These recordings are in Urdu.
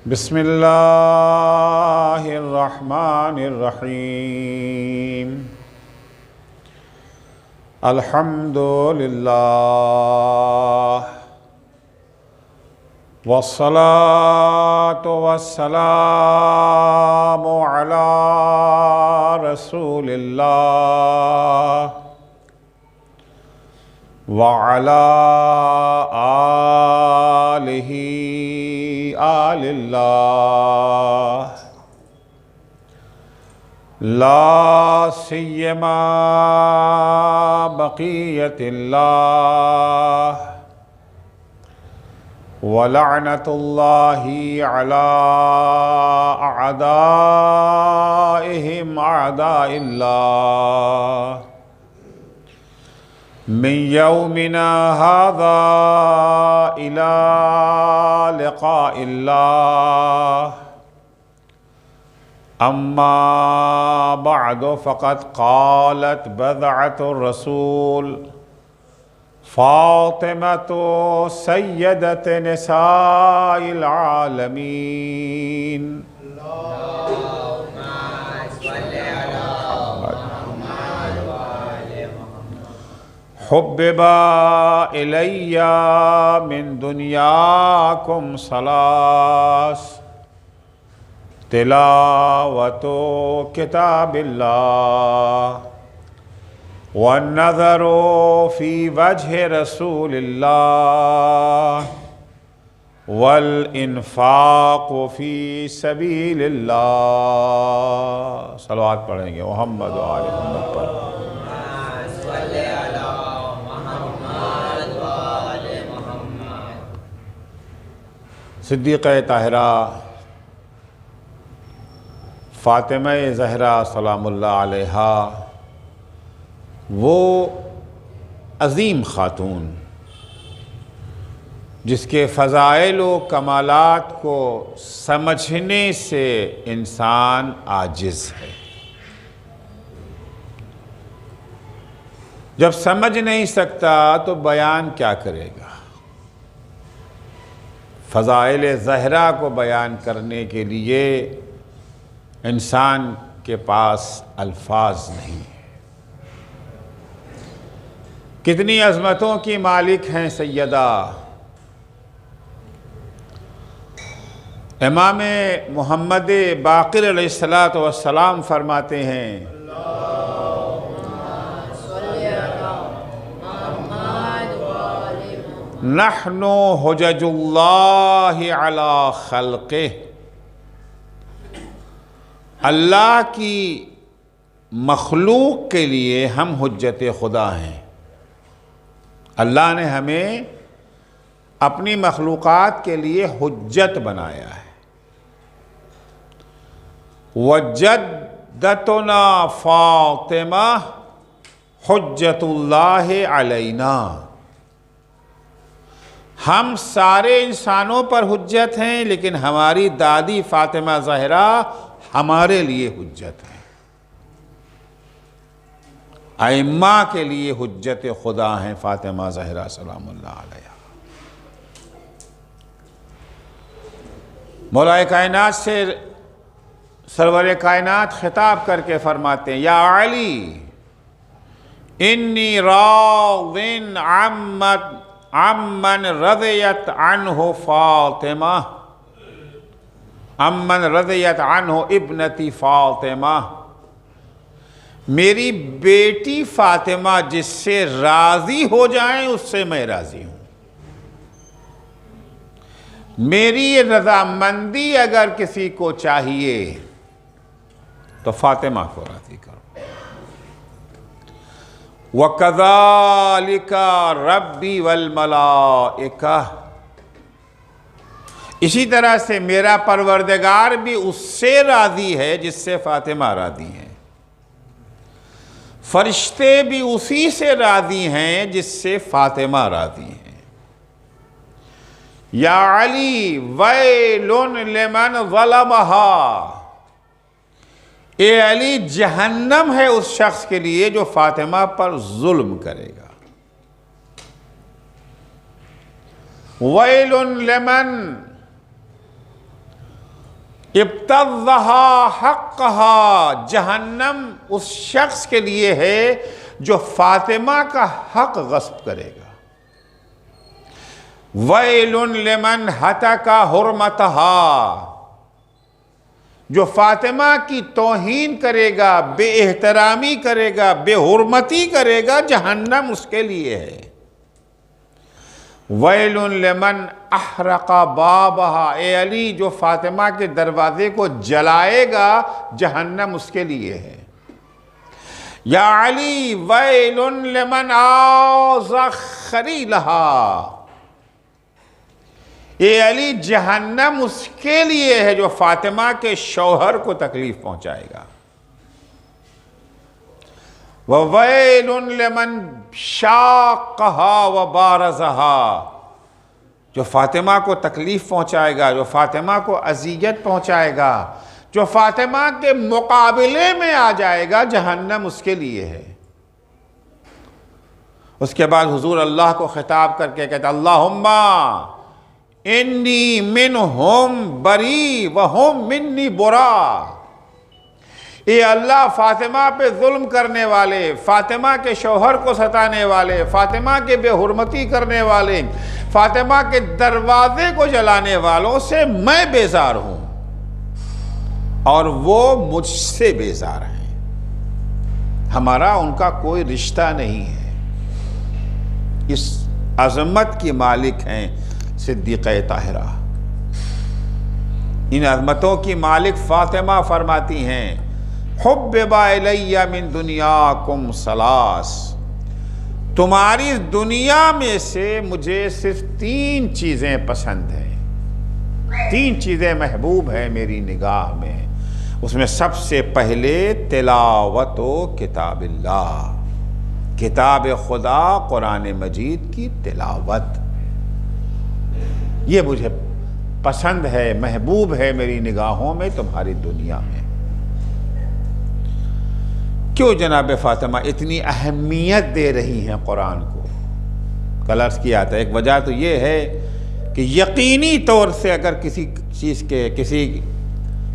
بسم اللہ الرحمن الرحیم الحمد للہ والصلاة والسلام علی رسول اللہ وعلی آلہ آل اللہ لا سیما بقیت اللہ ولعنت اللہ علی اعدائہم اعداء اللہ من یومنا هذا الى لقاء اللہ اما بعد فقد قالت بضعة الرسول فاطمة سيدة نساء العالمين حبب إلي من دنياكم ثلاث تلاوة كتاب الله والنظر في وجه رسول الله والانفاق في سبيل الله صلوات پڑھیں گے محمد و آل محمد پر صدیقہ طاہرہ فاطمہ زہرا سلام اللہ علیہا وہ عظیم خاتون جس کے فضائل و کمالات کو سمجھنے سے انسان عاجز ہے۔ جب سمجھ نہیں سکتا تو بیان کیا کرے گا؟ فضائل زہرا کو بیان کرنے کے لیے انسان کے پاس الفاظ نہیں ہے۔ کتنی عظمتوں کی مالک ہیں سیدہ۔ امام محمد باقر علیہ السلام فرماتے ہیں نحن حجج اللہ علی خلقہ، اللہ کی مخلوق کے لیے ہم حجت خدا ہیں۔ اللہ نے ہمیں اپنی مخلوقات کے لیے حجت بنایا ہے۔ وجدتنا فاطمہ حجت اللہ علینا، ہم سارے انسانوں پر حجت ہیں لیکن ہماری دادی فاطمہ زہرا ہمارے لیے حجت ہے۔ ائمہ کے لیے حجت خدا ہیں فاطمہ زہرا سلام اللہ علیہ۔ مولا کائنات سے سرور کائنات خطاب کر کے فرماتے ہیں یا علی انی راض عمن رضیت عنہ فاطمہ، امن رضیت عنہ ابنتی فاطمہ، میری بیٹی فاطمہ جس سے راضی ہو جائیں اس سے میں راضی ہوں۔ میری رضامندی اگر کسی کو چاہیے تو فاطمہ کو راضی کرو۔ وَكَذَلِكَ رَبِّي وَالْمَلَائِكَةُ، اسی طرح سے میرا پروردگار بھی اس سے راضی ہے جس سے فاطمہ راضی ہیں۔ فرشتے بھی اسی سے راضی ہیں جس سے فاطمہ راضی ہیں۔ یا علی ویل لمن ظلمہا، اے علی جہنم ہے اس شخص کے لیے جو فاطمہ پر ظلم کرے گا۔ وَيْلٌ لَمَنْ ابتغاء حقها، جہنم اس شخص کے لیے ہے جو فاطمہ کا حق غصب کرے گا۔ ویل لمن ہتک حرمتها، جو فاطمہ کی توہین کرے گا، بے احترامی کرے گا، بے حرمتی کرے گا، جہنم اس کے لیے ہے۔ ویل لمن احرق بابها، اے علی جو فاطمہ کے دروازے کو جلائے گا، جہنم اس کے لیے ہے۔ یا علی ویل لمن آذ خلیلها، اے علی جہنم اس کے لیے ہے جو فاطمہ کے شوہر کو تکلیف پہنچائے گا۔ وَوَيْلٌ لِمَنْ شَاقَّهَا وَبَارَزَهَا، جو فاطمہ کو تکلیف پہنچائے گا، جو فاطمہ کو اذیت پہنچائے گا، جو فاطمہ کے مقابلے میں آ جائے گا، جہنم اس کے لیے ہے۔ اس کے بعد حضور اللہ کو خطاب کر کے کہتا اللہم انی منہم بری وہم منی برا، اے اللہ فاطمہ پہ ظلم کرنے والے، فاطمہ کے شوہر کو ستانے والے، فاطمہ کے بے حرمتی کرنے والے، فاطمہ کے دروازے کو جلانے والوں سے میں بیزار ہوں اور وہ مجھ سے بیزار ہیں، ہمارا ان کا کوئی رشتہ نہیں ہے۔ اس عظمت کی مالک ہیں صدیقہ طاہرہ، ان عظمتوں کی مالک فاطمہ فرماتی ہیں حبب الی من دنیاکم ثلاث، تمہاری دنیا میں سے مجھے صرف 3 چیزیں پسند ہیں، 3 چیزیں محبوب ہیں میری نگاہ میں۔ اس میں سب سے پہلے تلاوت و کتاب اللہ، کتاب خدا قرآن مجید کی تلاوت، یہ مجھے پسند ہے، محبوب ہے میری نگاہوں میں تمہاری دنیا میں۔ کیوں جناب فاطمہ اتنی اہمیت دے رہی ہیں قرآن کو؟ کل عرض کیا تھا ایک وجہ تو یہ ہے کہ یقینی طور سے اگر کسی چیز کے، کسی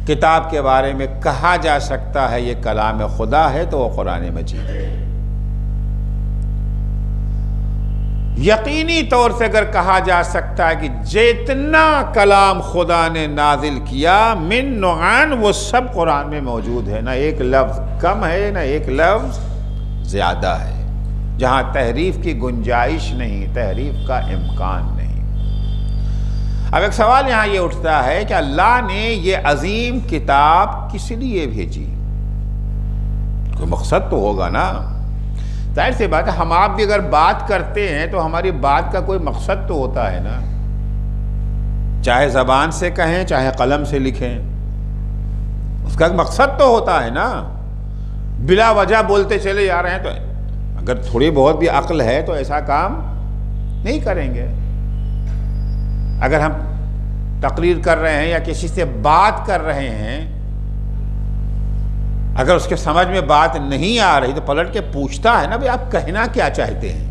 کتاب کے بارے میں کہا جا سکتا ہے یہ کلام خدا ہے تو وہ قرآن مجید ہے۔ یقینی طور سے اگر کہا جا سکتا ہے کہ جتنا کلام خدا نے نازل کیا من نوعان وہ سب قرآن میں موجود ہے، نہ ایک لفظ کم ہے نہ ایک لفظ زیادہ ہے، جہاں تحریف کی گنجائش نہیں، تحریف کا امکان نہیں۔ اب ایک سوال یہاں یہ اٹھتا ہے کہ اللہ نے یہ عظیم کتاب کس لیے بھیجی؟ کوئی مقصد تو ہوگا نا، ظاہر سی بات ہے ہم آپ بھی اگر بات کرتے ہیں تو ہماری بات کا کوئی مقصد تو ہوتا ہے نا، چاہے زبان سے کہیں چاہے قلم سے لکھیں، اس کا ایک مقصد تو ہوتا ہے نا۔ بلا وجہ بولتے چلے جا رہے ہیں تو اگر تھوڑی بہت بھی عقل ہے تو ایسا کام نہیں کریں گے۔ اگر ہم تقریر کر رہے ہیں یا کسی سے بات کر رہے ہیں، اگر اس کے سمجھ میں بات نہیں آ رہی تو پلٹ کے پوچھتا ہے نا بھئی آپ کہنا کیا چاہتے ہیں۔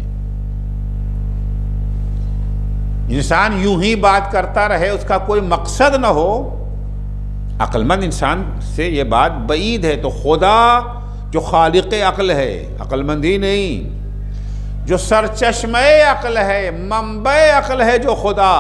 انسان یوں ہی بات کرتا رہے، اس کا کوئی مقصد نہ ہو، عقل مند انسان سے یہ بات بعید ہے۔ تو خدا جو خالق عقل ہے، عقل مند ہی نہیں، جو سرچشمہ عقل ہے، منبع عقل ہے جو خدا،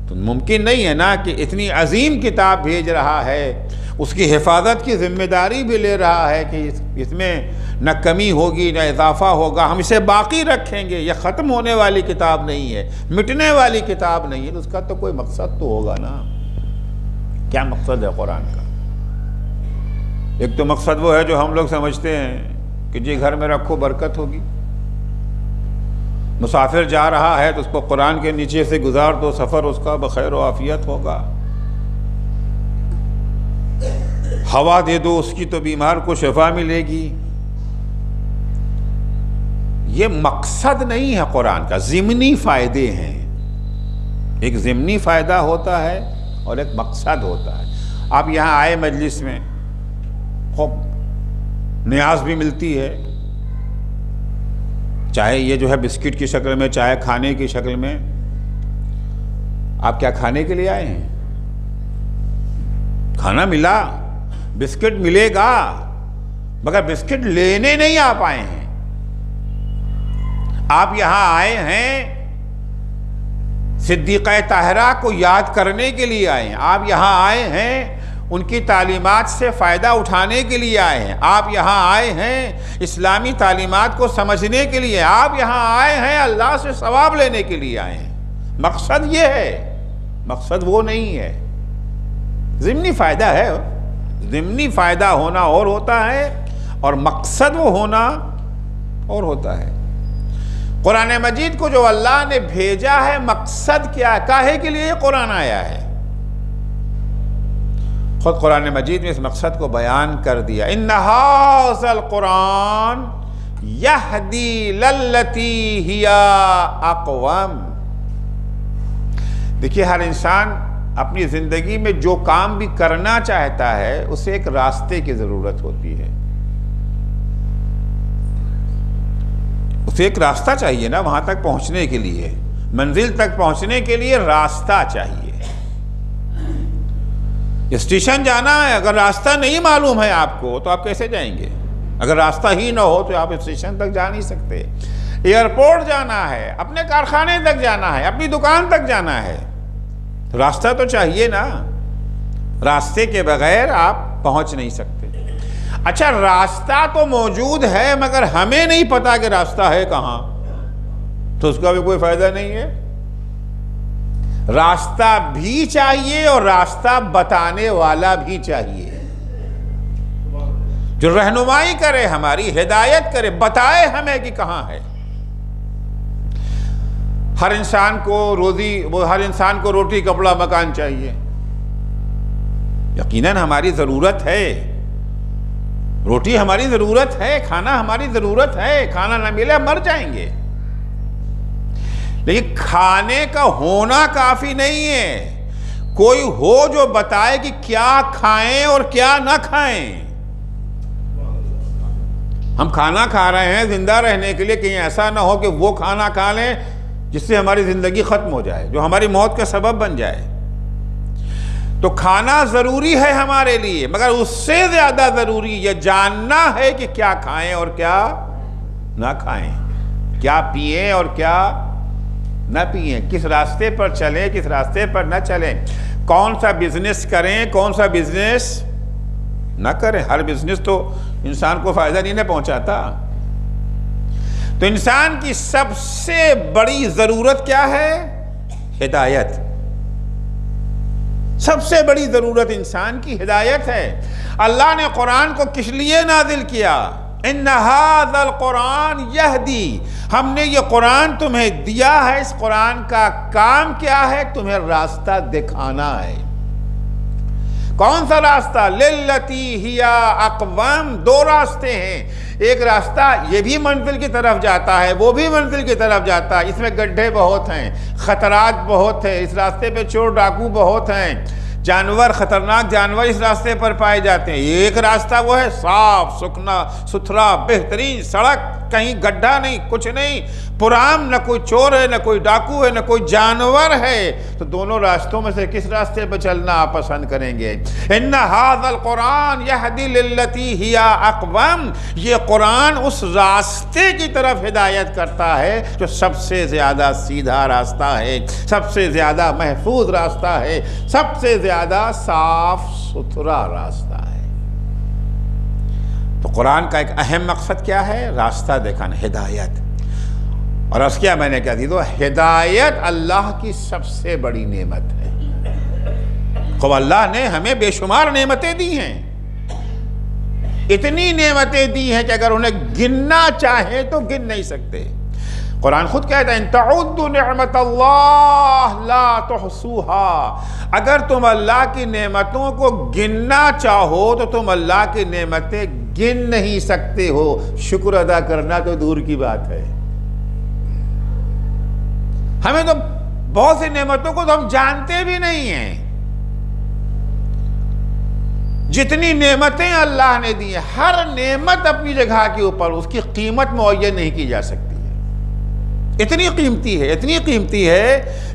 تو ممکن نہیں ہے نا کہ اتنی عظیم کتاب بھیج رہا ہے، اس کی حفاظت کی ذمہ داری بھی لے رہا ہے کہ اس میں نہ کمی ہوگی نہ اضافہ ہوگا، ہم اسے باقی رکھیں گے، یہ ختم ہونے والی کتاب نہیں ہے، مٹنے والی کتاب نہیں ہے، تو اس کا تو کوئی مقصد تو ہوگا نا۔ کیا مقصد ہے قرآن کا؟ ایک تو مقصد وہ ہے جو ہم لوگ سمجھتے ہیں کہ جی گھر میں رکھو برکت ہوگی، مسافر جا رہا ہے تو اس کو قرآن کے نیچے سے گزار دو، سفر اس کا بخیر و عافیت ہوگا، ہوا دے دو اس کی تو بیمار کو شفا ملے گی۔ یہ مقصد نہیں ہے قرآن کا، ضمنی فائدے ہیں، ایک ضمنی فائدہ ہوتا ہے اور ایک مقصد ہوتا ہے۔ آپ یہاں آئے مجلس میں، خوب نیاز بھی ملتی ہے، چاہے یہ جو ہے بسکٹ کی شکل میں، چاہے کھانے کی شکل میں۔ آپ کیا کھانے کے لیے آئے ہیں؟ کھانا ملا، بسکٹ ملے گا، مگر بسکٹ لینے نہیں آپ آئے ہیں. آپ یہاں آئے ہیں صدیقہ طاہرہ کو یاد کرنے کے لیے آئے ہیں. آپ یہاں آئے ہیں ان کی تعلیمات سے فائدہ اٹھانے کے لیے آئے ہیں. آپ یہاں آئے ہیں اسلامی تعلیمات کو سمجھنے کے لیے. آپ یہاں آئے ہیں اللہ سے ثواب لینے کے لیے آئے ہیں. مقصد یہ ہے، مقصد وہ نہیں ہے. ضمنی فائدہ ہے، ضمنی فائدہ ہونا اور ہوتا ہے اور مقصد وہ ہونا اور ہوتا ہے. قرآن مجید کو جو اللہ نے بھیجا ہے، مقصد کیا ہے، کاہے کے لیے یہ قرآن آیا ہے؟ خود قرآن مجید میں اس مقصد کو بیان کر دیا. ان ھذا القرآن یہدی للتی ہی اقوم. دیکھیے، ہر انسان اپنی زندگی میں جو کام بھی کرنا چاہتا ہے اسے ایک راستے کی ضرورت ہوتی ہے. اسے ایک راستہ چاہیے نا وہاں تک پہنچنے کے لیے. منزل تک پہنچنے کے لیے راستہ چاہیے. اسٹیشن جانا ہے، اگر راستہ نہیں معلوم ہے آپ کو تو آپ کیسے جائیں گے؟ اگر راستہ ہی نہ ہو تو آپ اسٹیشن تک جا نہیں سکتے. ایئرپورٹ جانا ہے، اپنے کارخانے تک جانا ہے، اپنی دکان تک جانا ہے، راستہ تو چاہیے نا. راستے کے بغیر آپ پہنچ نہیں سکتے. اچھا، راستہ تو موجود ہے مگر ہمیں نہیں پتا کہ راستہ ہے کہاں، تو اس کا بھی کوئی فائدہ نہیں ہے. راستہ بھی چاہیے اور راستہ بتانے والا بھی چاہیے، جو رہنمائی کرے، ہماری ہدایت کرے، بتائے ہمیں کہ کہاں ہے. ہر انسان کو روٹی کپڑا مکان چاہیے. یقیناً ہماری ضرورت ہے، روٹی ہماری ضرورت ہے، کھانا ہماری ضرورت ہے. کھانا نہ ملے مر جائیں گے. لیکن کھانے کا ہونا کافی نہیں ہے. کوئی ہو جو بتائے کہ کیا کھائیں اور کیا نہ کھائیں. ہم کھانا کھا رہے ہیں زندہ رہنے کے لیے، کہیں ایسا نہ ہو کہ وہ کھانا کھا لیں جس سے ہماری زندگی ختم ہو جائے، جو ہماری موت کا سبب بن جائے. تو کھانا ضروری ہے ہمارے لیے، مگر اس سے زیادہ ضروری یہ جاننا ہے کہ کیا کھائیں اور کیا نہ کھائیں، کیا پئیں اور کیا نہ پئیں، کس راستے پر چلیں، کس راستے پر نہ چلیں، کون سا بزنس کریں، کون سا بزنس نہ کریں. ہر بزنس تو انسان کو فائدہ نہیں نہ پہنچاتا. تو انسان کی سب سے بڑی ضرورت کیا ہے؟ ہدایت. سب سے بڑی ضرورت انسان کی ہدایت ہے. اللہ نے قرآن کو کس لیے نازل کیا؟ ان ھذا القرآن یہدی. ہم نے یہ قرآن تمہیں دیا ہے، اس قرآن کا کام کیا ہے؟ تمہیں راستہ دکھانا ہے. کون سا راستہ؟ للتی ہی اقوم. دو راستے ہیں. ایک راستہ یہ بھی منزل کی طرف جاتا ہے، وہ بھی منزل کی طرف جاتا ہے. اس میں گڈھے بہت ہیں، خطرات بہت ہیں. اس راستے پہ چور ڈاکو بہت ہیں، جانور، خطرناک جانور اس راستے پر پائے جاتے ہیں. ایک راستہ وہ ہے صاف ستھرا بہترین سڑک، کہیں گڈھا نہیں، کچھ نہیں، پرام، نہ کوئی چور ہے، نہ کوئی ڈاکو ہے، نہ کوئی جانور ہے. تو دونوں راستوں میں سے کس راستے پہ چلنا آپ پسند کریں گے؟ ان ھذا القرآن یہدی للتی ہی اقوم. یہ قرآن اس راستے کی طرف ہدایت کرتا ہے جو سب سے زیادہ سیدھا راستہ ہے، سب سے زیادہ محفوظ راستہ ہے، سب سے زیادہ صاف ستھرا راستہ ہے. تو قرآن کا ایک اہم مقصد کیا ہے؟ راستہ دکھانا، ہدایت. اور عرض کیا میں نے کیا دی تو ہدایت اللہ کی سب سے بڑی نعمت ہے. خوب اللہ نے ہمیں بے شمار نعمتیں دی ہیں، اتنی نعمتیں دی ہیں کہ اگر انہیں گننا چاہیں تو گن نہیں سکتے. قرآن خود کہتا ہے ان تعدوا نعمت اللہ لا تحصوها. اگر تم اللہ کی نعمتوں کو گننا چاہو تو تم اللہ کی نعمتیں گن نہیں سکتے ہو. شکر ادا کرنا تو دور کی بات ہے. ہمیں تو بہت سی نعمتوں کو تو ہم جانتے بھی نہیں ہیں. جتنی نعمتیں اللہ نے دی ہیں، ہر نعمت اپنی جگہ کے اوپر، اس کی قیمت معین نہیں کی جا سکتی ہے. اتنی قیمتی ہے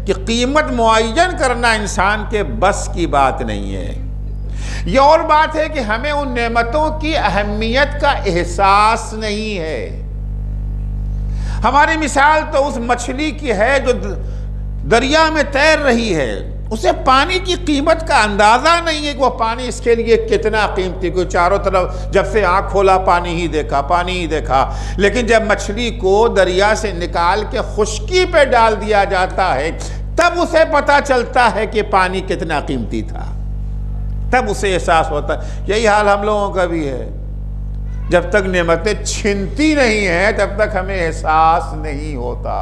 کہ قیمت معین کرنا انسان کے بس کی بات نہیں ہے. یہ اور بات ہے کہ ہمیں ان نعمتوں کی اہمیت کا احساس نہیں ہے۔ ہماری مثال تو اس مچھلی کی ہے جو دریا میں تیر رہی ہے، اسے پانی کی قیمت کا اندازہ نہیں ہے کہ وہ پانی اس کے لیے کتنا قیمتی، کوئی چاروں طرف جب سے آنکھ کھولا پانی ہی دیکھا، پانی ہی دیکھا۔ لیکن جب مچھلی کو دریا سے نکال کے خشکی پہ ڈال دیا جاتا ہے تب اسے پتہ چلتا ہے کہ پانی کتنا قیمتی تھا، تب اسے احساس ہوتا ہے۔ یہی حال ہم لوگوں کا بھی ہے، جب تک نعمتیں چھنتی نہیں ہیں تب تک ہمیں احساس نہیں ہوتا۔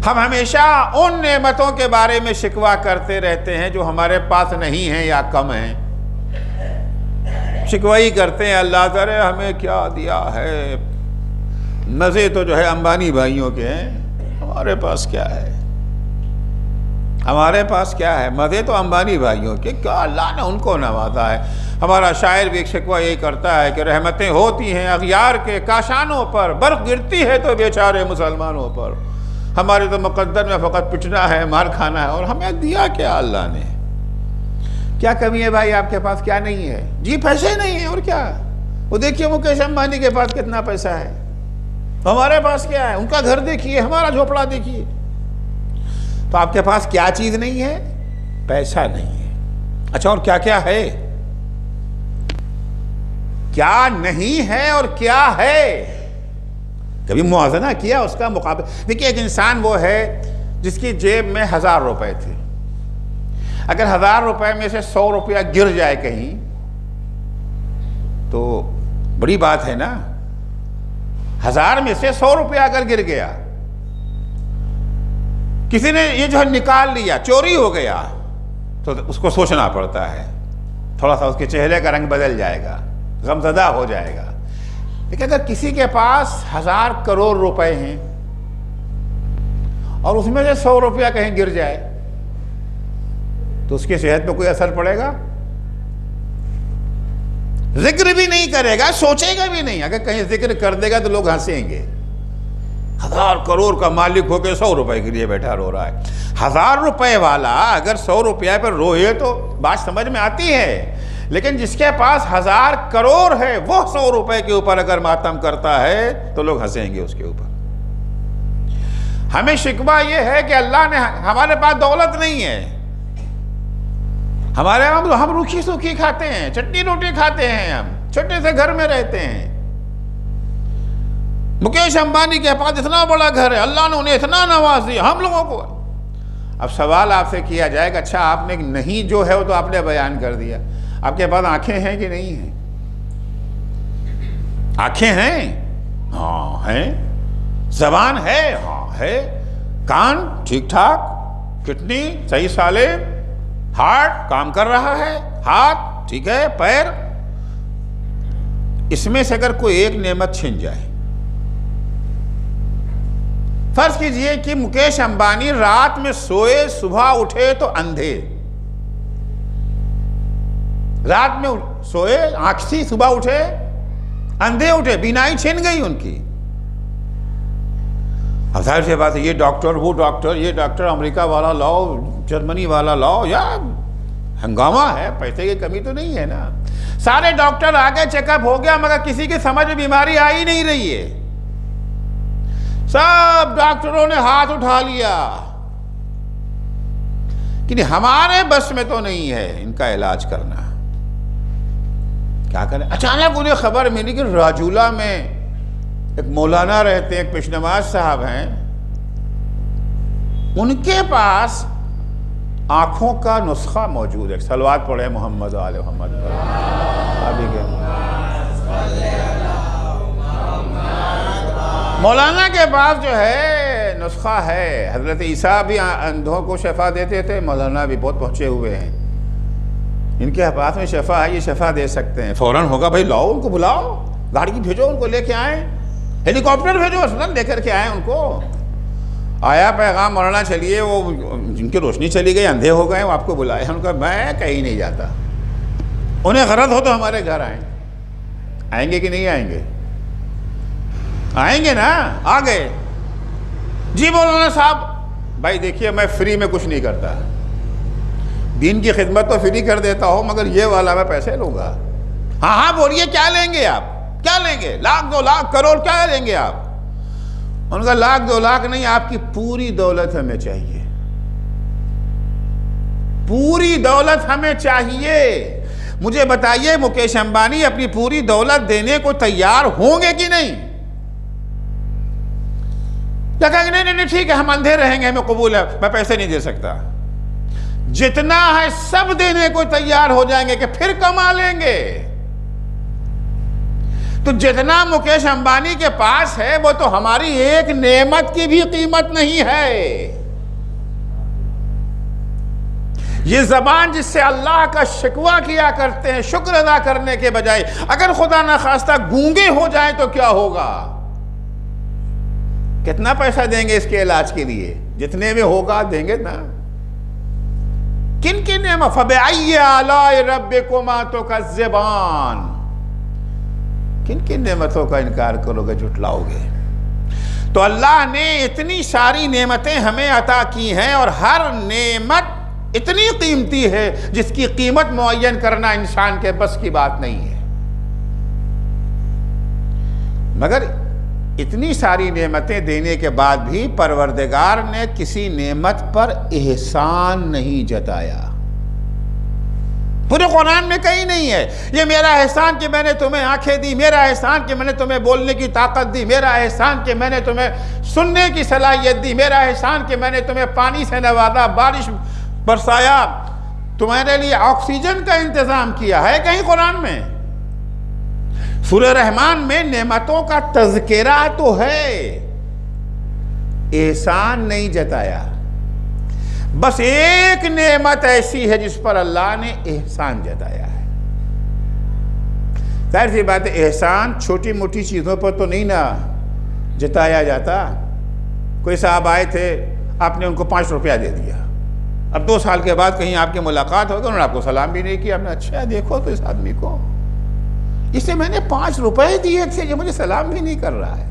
ہم ہمیشہ ان نعمتوں کے بارے میں شکوہ کرتے رہتے ہیں جو ہمارے پاس نہیں ہیں یا کم ہیں۔ شکوہ ہی کرتے ہیں، اللہ تعالیٰ ہمیں کیا دیا ہے، مزے تو جو ہے امبانی بھائیوں کے ہیں، ہمارے پاس کیا ہے، ہمارے پاس کیا ہے، مزے تو امبانی بھائیوں کے، کیا اللہ نے ان کو نوازا ہے۔ ہمارا شاعر بھی ایک شکوہ یہی کرتا ہے کہ رحمتیں ہوتی ہیں اغیار کے کاشانوں پر، برف گرتی ہے تو بیچارے مسلمانوں پر، ہمارے تو مقدر میں فقط پٹنا ہے، مار کھانا ہے، اور ہمیں دیا کیا اللہ نے؟ کیا کمی ہے بھائی آپ کے پاس؟ کیا نہیں ہے؟ جی پیسے نہیں ہیں، اور کیا؟ وہ دیکھیے مکیش امبانی کے پاس کتنا پیسہ ہے، ہمارے پاس کیا ہے؟ ان کا گھر دیکھیے، ہمارا جھوپڑا دیکھیے۔ تو آپ کے پاس کیا چیز نہیں ہے؟ پیسہ نہیں ہے۔ اچھا، اور کیا کیا ہے؟ کیا نہیں ہے اور کیا ہے؟ کبھی موازنہ کیا اس کا مقابلہ؟ دیکھیے ایک انسان وہ ہے جس کی جیب میں 1000 روپے تھے، اگر 1000 روپے میں سے 100 روپیہ گر جائے کہیں تو بڑی بات ہے نا۔ 1000 میں سے 100 روپیہ اگر گر گیا، کسی نے یہ جو ہے نکال لیا، چوری ہو گیا، تو اس کو سوچنا پڑتا ہے، تھوڑا سا اس کے چہرے کا رنگ بدل جائے گا، غمزدہ ہو جائے گا۔ لیکن اگر کسی کے پاس 1000 کروڑ روپے ہیں اور اس میں سے 100 روپیہ کہیں گر جائے تو اس کی صحت پہ کوئی اثر پڑے گا؟ ذکر بھی نہیں کرے گا، سوچے گا بھی نہیں۔ اگر کہیں ذکر کر دے گا تو لوگ ہنسیں گے۔ 1000 کروڑ کا مالک ہو کے 100 روپے کے لیے بیٹھا رو رہا ہے۔ 1000 روپے والا اگر 100 روپیہ پر روئے تو بات سمجھ میں آتی ہے، لیکن جس کے پاس 1000 کروڑ ہے وہ 100 روپے کے اوپر اگر ماتم کرتا ہے تو لوگ ہنسیں گے اس کے اوپر۔ ہمیں شکوہ یہ ہے کہ اللہ نے، ہمارے پاس دولت نہیں ہے، ہمارے ہم روکھی سوکھی کھاتے ہیں، چٹنی روٹی کھاتے ہیں، ہم چھوٹے سے گھر میں رہتے ہیں۔ مکیش امبانی کے پاس اتنا بڑا گھر ہے، اللہ نے انہیں اتنا نواز دیا، ہم لوگوں کو۔ اب سوال آپ سے کیا جائے گا، اچھا آپ نے نہیں جو ہے وہ تو آپ نے بیان کر دیا، آپ کے پاس آنکھیں ہیں کہ نہیں ہیں؟ آنکھیں ہیں؟ ہاں ہیں۔ زبان ہے؟ ہاں ہے۔ کان ٹھیک ٹھاک، کڈنی صحیح سالم، ہارٹ کام کر رہا ہے، ہاتھ ٹھیک ہے، پیر۔ اس میں سے اگر کوئی ایک نعمت چھن جائے، فرض کیجئے کہ مکیش امبانی رات میں سوئے، صبح اٹھے تو اندھے، رات میں سوئے آنکھ تھی، صبح اٹھے اندھے اٹھے، بینائی چھن گئی ان کی۔ اب ظاہر سی بات ہے، یہ ڈاکٹر وہ ڈاکٹر، یہ ڈاکٹر امریکہ والا لاؤ، جرمنی والا لاؤ، یا ہنگامہ ہے، پیسے کی کمی تو نہیں ہے نا۔ سارے ڈاکٹر آگے چیک اپ ہو گیا مگر کسی کی سمجھ میں بیماری آ ہی نہیں رہی ہے، سب ڈاکٹروں نے ہاتھ اٹھا لیا کہ ہمارے بس میں تو نہیں ہے ان کا علاج کرنا، کیا کریں؟ اچانک انہیں خبر ملی کہ راجولہ میں ایک مولانا رہتے ہیں، ایک پیش نماز صاحب ہیں، ان کے پاس آنکھوں کا نسخہ موجود ہے۔ صلوات پڑھے محمد آل محمد۔ مولانا کے پاس جو ہے نسخہ ہے، حضرت عیسیٰ بھی اندھوں کو شفا دیتے تھے، مولانا بھی بہت پہنچے ہوئے ہیں، ان کے پاس میں شفا ہے، یہ شفا دے سکتے ہیں۔ فوراً ہوگا بھائی لاؤ ان کو، بلاؤ، گاڑی بھیجو ان کو لے کے آئیں، ہیلی کاپٹر بھیجو اصلاً لے کر کے آئیں ان کو۔ آیا پیغام، مولانا چلیے، وہ جن کی روشنی چلی گئی، اندھے ہو گئے، وہ آپ کو بلائے۔ ان کا میں کہیں نہیں جاتا، انہیں غرض ہو تو ہمارے گھر آئیں۔ آئیں گے کہ نہیں آئیں گے؟ آئیں گے نا، آ گئے۔ جی مولانا صاحب، بھائی دیکھیے میں فری میں کچھ نہیں کرتا، دین کی خدمت تو فری کر دیتا ہو مگر یہ والا میں پیسے لوں گا۔ ہاں ہاں بولیے کیا لیں گے آپ، کیا لیں گے؟ 1,00,000 2,00,000 کروڑ کیا لیں گے آپ؟ ان کا 1,00,000 2,00,000 نہیں، آپ کی پوری دولت ہمیں چاہیے، پوری دولت ہمیں چاہیے۔ مجھے بتائیے مکیش امبانی اپنی پوری دولت دینے کو تیار ہوں گے کہ نہیں؟ یا کہیں گے نہیں نہیں ٹھیک ہے ہم اندھے رہیں گے، ہمیں قبول ہے، میں پیسے نہیں دے سکتا۔ جتنا ہے سب دینے کو تیار ہو جائیں گے کہ پھر کما لیں گے۔ تو جتنا مکیش امبانی کے پاس ہے وہ تو ہماری ایک نعمت کی بھی قیمت نہیں ہے۔ یہ زبان جس سے اللہ کا شکوہ کیا کرتے ہیں شکر ادا کرنے کے بجائے، اگر خدا نخواستہ گونگے ہو جائیں تو کیا ہوگا؟ کتنا پیسہ دیں گے اس کے علاج کے لیے؟ جتنے میں ہوگا دیں گے نا۔ کن کی نعمت؟ فَبِأَيِّ آلَاءِ رَبِّكُمَا تُكَذِّبَانِ، کن کن نعمتوں کا انکار کرو گے، جھٹلاؤ گے؟ تو اللہ نے اتنی ساری نعمتیں ہمیں عطا کی ہیں اور ہر نعمت اتنی قیمتی ہے جس کی قیمت معین کرنا انسان کے بس کی بات نہیں ہے۔ مگر اتنی ساری نعمتیں دینے کے بعد بھی پروردگار نے کسی نعمت پر احسان نہیں جتایا۔ پورے قرآن میں کہیں نہیں ہے یہ میرا احسان کہ میں نے تمہیں آنکھیں دی، میرا احسان کہ میں نے تمہیں بولنے کی طاقت دی، میرا احسان کہ میں نے تمہیں سننے کی صلاحیت دی، میرا احسان کہ میں نے تمہیں پانی سے نوازا، بارش برسایا، تمہارے لیے آکسیجن کا انتظام کیا ہے کہیں قرآن میں؟ سورہ رحمان میں نعمتوں کا تذکرہ تو ہے، احسان نہیں جتایا۔ بس ایک نعمت ایسی ہے جس پر اللہ نے احسان جتایا ہے۔ ظاہر سی بات ہے احسان چھوٹی موٹی چیزوں پر تو نہیں نا جتایا جاتا۔ کوئی صاحب آئے تھے، آپ نے ان کو 5 روپیہ دے دیا، اب 2 سال کے بعد کہیں آپ کی ملاقات ہوگی، انہوں نے آپ کو سلام بھی نہیں کیا، آپ نے اچھا دیکھو تو اس آدمی کو، اسے میں نے 5 روپے دیے تھے، یہ مجھے سلام بھی نہیں کر رہا ہے۔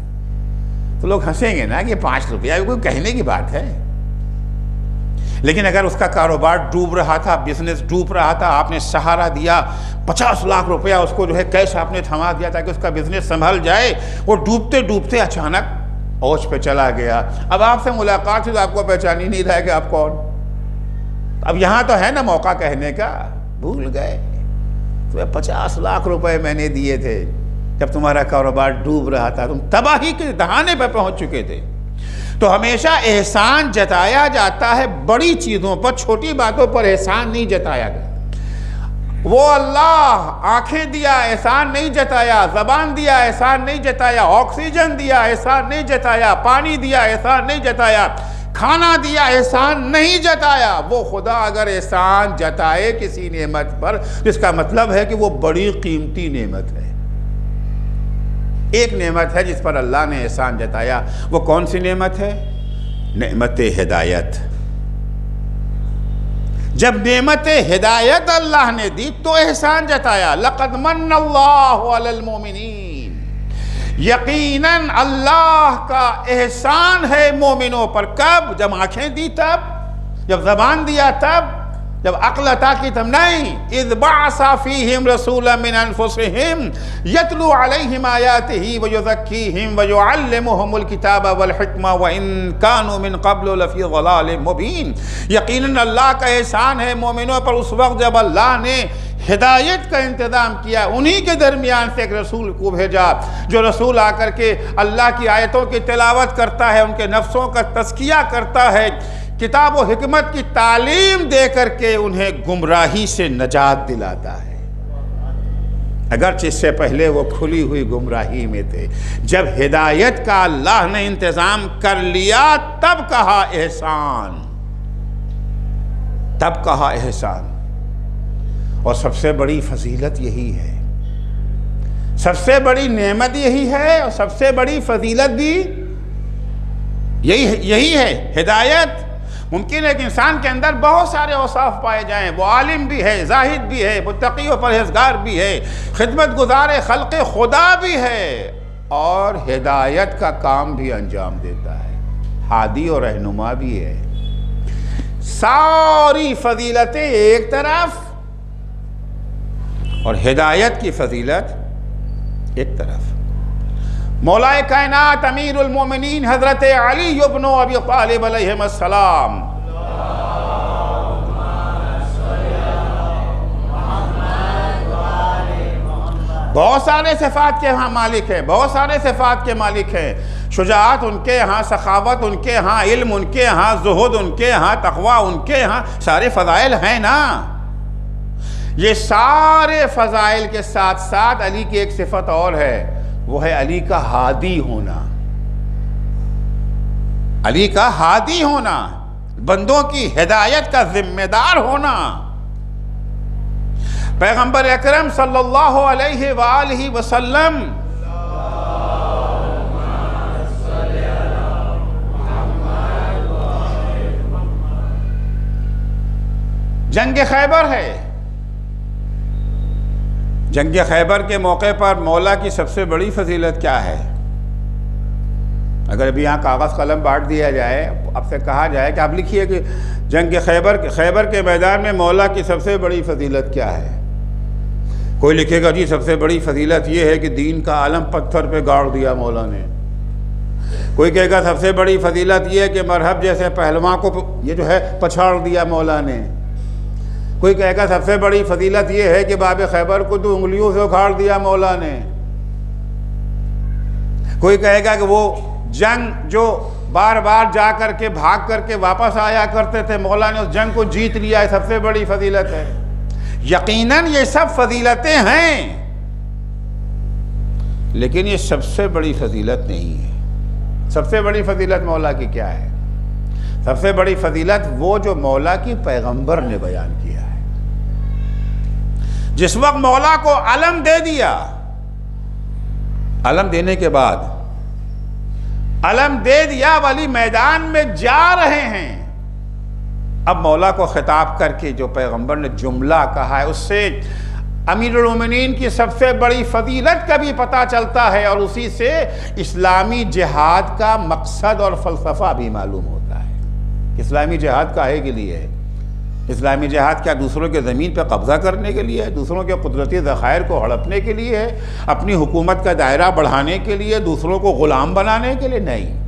تو لوگ ہنسیں گے نا کہ 5 روپیہ کوئی کہنے کی بات ہے۔ لیکن اگر اس کا کاروبار ڈوب رہا تھا، بزنس ڈوب رہا تھا، آپ نے سہارا دیا، 50 لاکھ روپیہ اس کو جو ہے کیش آپ نے تھما دیا تاکہ اس کا بزنس سنبھل جائے، وہ ڈوبتے ڈوبتے اچانک اوج پہ چلا گیا، اب آپ سے ملاقات ہوئی تو آپ کو پہچان ہی نہیں رہا کہ آپ کون۔ اب یہاں تو ہے نا موقع کہنے کا، بھول گئے تو 50 لاکھ روپے میں نے دیے تھے جب تمہارا کاروبار ڈوب رہا تھا، تم تباہی کے دہانے پہ پہنچ چکے تھے۔ تو ہمیشہ احسان جتایا جاتا ہے بڑی چیزوں پر، چھوٹی باتوں پر احسان نہیں جتایا گیا۔ وہ اللہ آنکھیں دیا احسان نہیں جتایا، زبان دیا احسان نہیں جتایا، آکسیجن دیا احسان نہیں جتایا، پانی دیا احسان نہیں جتایا، کھانا دیا احسان نہیں جتایا۔ وہ خدا اگر احسان جتائے کسی نعمت پر، جس کا مطلب ہے کہ وہ بڑی قیمتی نعمت ہے۔ ایک نعمت ہے جس پر اللہ نے احسان جتایا، وہ کون سی نعمت ہے؟ نعمت ہدایت۔ جب نعمت ہدایت اللہ نے دی تو احسان جتایا۔ لقد من اللہ علی المومنین، یقیناً اللہ کا احسان ہے مومنوں پر۔ کب؟ جب آنکھیں دی تب، جب زبان دیا تب، جب عقل عطا کی تب نہیں۔ اذ بعث فیہم رسولا من انفسہم یتلو علیہم آیاتہ ویزکیہم ویعلمہم الکتاب والحکمہ وان کانوا من قبل لفی ضلال مبین۔ یقیناً اللہ کا احسان ہے مومنوں پر اس وقت جب اللہ نے ہدایت کا انتظام کیا، انہی کے درمیان سے ایک رسول کو بھیجا، جو رسول آ کر کے اللہ کی آیتوں کی تلاوت کرتا ہے، ان کے نفسوں کا تزکیہ کرتا ہے، کتاب و حکمت کی تعلیم دے کر کے انہیں گمراہی سے نجات دلاتا ہے۔ اگرچہ اس سے پہلے وہ کھلی ہوئی گمراہی میں تھے، جب ہدایت کا اللہ نے انتظام کر لیا تب کہا احسان، تب کہا احسان۔ اور سب سے بڑی فضیلت یہی ہے، سب سے بڑی نعمت یہی ہے، اور سب سے بڑی فضیلت بھی یہی ہے، ہدایت۔ ممکن ہے کہ انسان کے اندر بہت سارے اوصاف پائے جائیں، وہ عالم بھی ہے، زاہد بھی ہے، متقی و پرہیزگار بھی ہے، خدمت گزار خلق خدا بھی ہے، اور ہدایت کا کام بھی انجام دیتا ہے، ہادی اور رہنما بھی ہے۔ ساری فضیلتیں ایک طرف اور ہدایت کی فضیلت ایک طرف۔ مولا کائنات امیر المومنین حضرت علی ابن ابی طالب علیہ السلام بہت سارے صفات کے ہاں مالک ہیں، بہت سارے صفات کے مالک ہیں۔ شجاعت ان کے ہاں، سخاوت ان کے ہاں، علم ان کے ہاں، زہد ان کے ہاں، تقوی ان کے ہاں، سارے فضائل ہیں نا۔ یہ سارے فضائل کے ساتھ ساتھ علی کی ایک صفت اور ہے، وہ ہے علی کا ہادی ہونا۔ علی کا ہادی ہونا، بندوں کی ہدایت کا ذمہ دار ہونا۔ پیغمبر اکرم صلی اللہ علیہ وآلہ وسلم جنگ خیبر ہے، جنگ خیبر کے موقع پر مولا کی سب سے بڑی فضیلت کیا ہے؟ اگر ابھی یہاں کاغذ قلم بانٹ دیا جائے، آپ سے کہا جائے کہ آپ لکھیے کہ جنگ خیبر کے میدان میں مولا کی سب سے بڑی فضیلت کیا ہے؟ کوئی لکھے گا جی سب سے بڑی فضیلت یہ ہے کہ دین کا علم پتھر پہ گاڑ دیا مولا نے۔ کوئی کہے گا سب سے بڑی فضیلت یہ ہے کہ مرہب جیسے پہلواں کو یہ جو ہے پچھاڑ دیا مولا نے۔ کوئی کہے گا سب سے بڑی فضیلت یہ ہے کہ باب خیبر کو تو انگلیوں سے اکھاڑ دیا مولا نے۔ کوئی کہے گا کہ وہ جنگ جو بار بار جا کر کے بھاگ کر کے واپس آیا کرتے تھے، مولا نے اس جنگ کو جیت لیا ہے، سب سے بڑی فضیلت ہے۔ یقیناً یہ سب فضیلتیں ہیں، لیکن یہ سب سے بڑی فضیلت نہیں ہے۔ سب سے بڑی فضیلت مولا کی کیا ہے؟ سب سے بڑی فضیلت وہ جو مولا کی پیغمبر نے بیان کیا ہے۔ جس وقت مولا کو علم دے دیا، علم دینے کے بعد علم دے دیا، ولی میدان میں جا رہے ہیں، اب مولا کو خطاب کر کے جو پیغمبر نے جملہ کہا ہے، اس سے امیر المومنین کی سب سے بڑی فضیلت کا بھی پتہ چلتا ہے، اور اسی سے اسلامی جہاد کا مقصد اور فلسفہ بھی معلوم ہوتا ہے۔ اسلامی جہاد کاہے کے لیے ہے؟ اسلامی جہاد کیا دوسروں کے زمین پہ قبضہ کرنے کے لیے ہے؟ دوسروں کے قدرتی ذخائر کو ہڑپنے کے لیے ہے؟ اپنی حکومت کا دائرہ بڑھانے کے لیے؟ دوسروں کو غلام بنانے کے لیے؟ نہیں۔